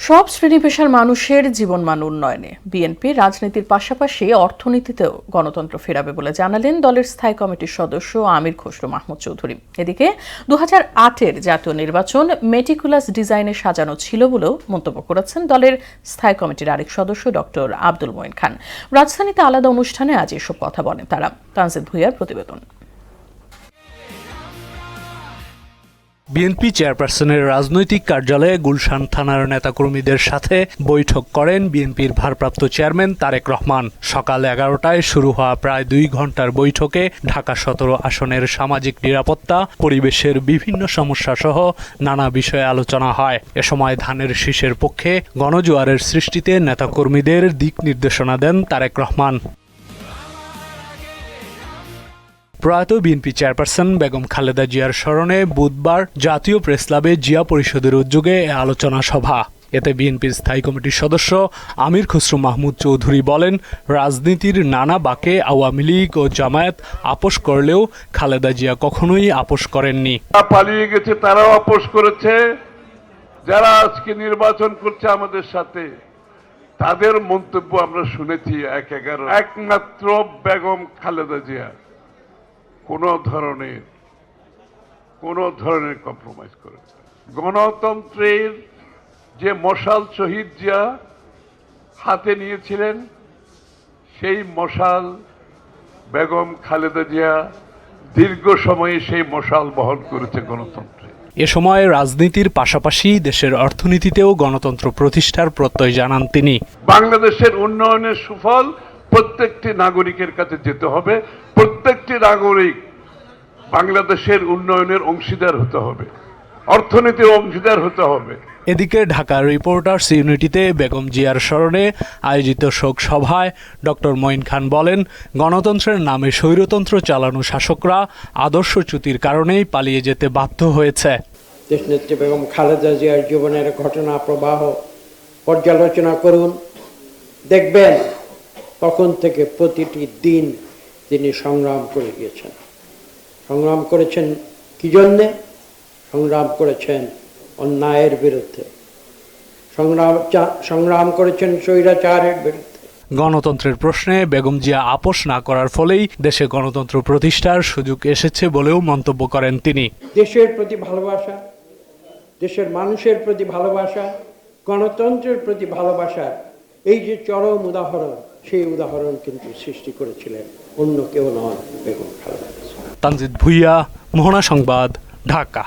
সব শ্রেণী পেশার মানুষের জীবনমান উন্নয়নে বিএনপি রাজনীতির পাশাপাশি অর্থনীতিতেও গণতন্ত্র ফেরাবে বলে জানালেন দলের স্থায়ী কমিটির সদস্য আমির খসরু মাহমুদ চৌধুরী। এদিকে 2008-এর জাতীয় নির্বাচন মেটিকুলাস ডিজাইনে সাজানো ছিল বলেও মন্তব্য করেছেন দলের স্থায়ী কমিটির আরেক সদস্য ডক্টর আব্দুল মঈন খান। রাজধানীতে আলাদা অনুষ্ঠানে আজ এসব কথা বলেন তারা। তানজিদ ভুঁইয়ার প্রতিবেদন। বিএনপি চেয়ারপারসনের রাজনৈতিক কার্যালয়ে গুলশান থানার নেতাকর্মীদের সাথে বৈঠক করেন বিএনপির ভারপ্রাপ্ত চেয়ারম্যান তারেক রহমান। সকাল 11টায় শুরু হওয়া প্রায় 2 ঘন্টার বৈঠকে ঢাকা 17 আসনের সামাজিক নিরাপত্তা, পরিবেশের বিভিন্ন সমস্যা সহ নানা বিষয়ে আলোচনা হয়। এ সময় ধানের শীষের পক্ষে গণজোয়ারের সৃষ্টিতে নেতাকর্মীদের দিক নির্দেশনা দেন তারেক রহমান। প্রয়াত বিএনপি চেয়ারপারসন বেগম খালেদা জিয়ার স্মরণে বুধবার জাতীয় প্রেসক্লাবে জিয়া পরিষদের উদ্যোগে আলোচনা সভা। এতে বিএনপির স্থায়ী কমিটির সদস্য আমির খসরু মাহমুদ চৌধুরী বলেন, রাজনীতির নানা বাঁকে আওয়ামী লীগ ও জামায়াত আপোষ করলেও খালেদা জিয়া কখনোই আপোষ করেননি। পালিয়ে গেছে, তারাও আপোষ করেছে। যারা আজকে নির্বাচন করছে আমাদের সাথে, তাদের মন্তব্য আমরা শুনেছি 1-11। একমাত্র বেগম খালেদা জিয়া কোনো ধরনের কম্প্রোমাইজ করে গণতন্ত্রের যে মশাল শহীদ জিয়া হাতে নিয়েছিলেন, সেই মশাল বেগম খালেদা জিয়া দীর্ঘ সময়ে সেই মশাল বহন করেছে গণতন্ত্রে। এ সময় রাজনীতির পাশাপাশি দেশের অর্থনীতিতেও গণতন্ত্র প্রতিষ্ঠার প্রত্যয় জানান তিনি। বাংলাদেশের উন্নয়নের সুফল প্রত্যেকটি নাগরিকের কাছে যেতে হবে। প্রত্যেকটি নাগরিক বাংলাদেশের উন্নয়নের অংশীদার হতে হবে, অর্থনীতির অংশীদার হতে হবে। এদিকে ঢাকা রিপোর্টার্স ইউনিটিতে বেগম জিয়ার স্মরণে আয়োজিত শোক সভায় ডক্টর মঈন খান বলেন, গণতন্ত্রের নামে স্বৈরতন্ত্র চালানো শাসকরা আদর্শচ্যুতির কারণেই পালিয়ে যেতে বাধ্য হয়েছে। দেশনেত্রী বেগম খালেদা জিয়ার জীবনের ঘটনা প্রবাহ পর্যালোচনা করুন, দেখবেন তখন থেকে প্রতিটি দিন তিনি সংগ্রাম করে গিয়েছেন। সংগ্রাম করেছেন কি জন্যে? সংগ্রাম করেছেন অন্যায়ের বিরুদ্ধে, সংগ্রাম করেছেন স্বৈরাচারের বিরুদ্ধে। গণতন্ত্রের প্রশ্নে বেগম জিয়া আপোষ না করার ফলেই দেশে গণতন্ত্র প্রতিষ্ঠার সুযোগ এসেছে বলেও মন্তব্য করেন তিনি। দেশের প্রতি ভালোবাসা, দেশের মানুষের প্রতি ভালোবাসা, গণতন্ত্রের প্রতি ভালোবাসা, এই যে চরম উদাহরণ, সেই উদাহরণ কিন্তু সৃষ্টি করেছিলেন অন্য কেউ নয়, বেগম খালেদা জিয়া। তানজিদ ভুঁইয়া, মোহনা সংবাদ, ঢাকা।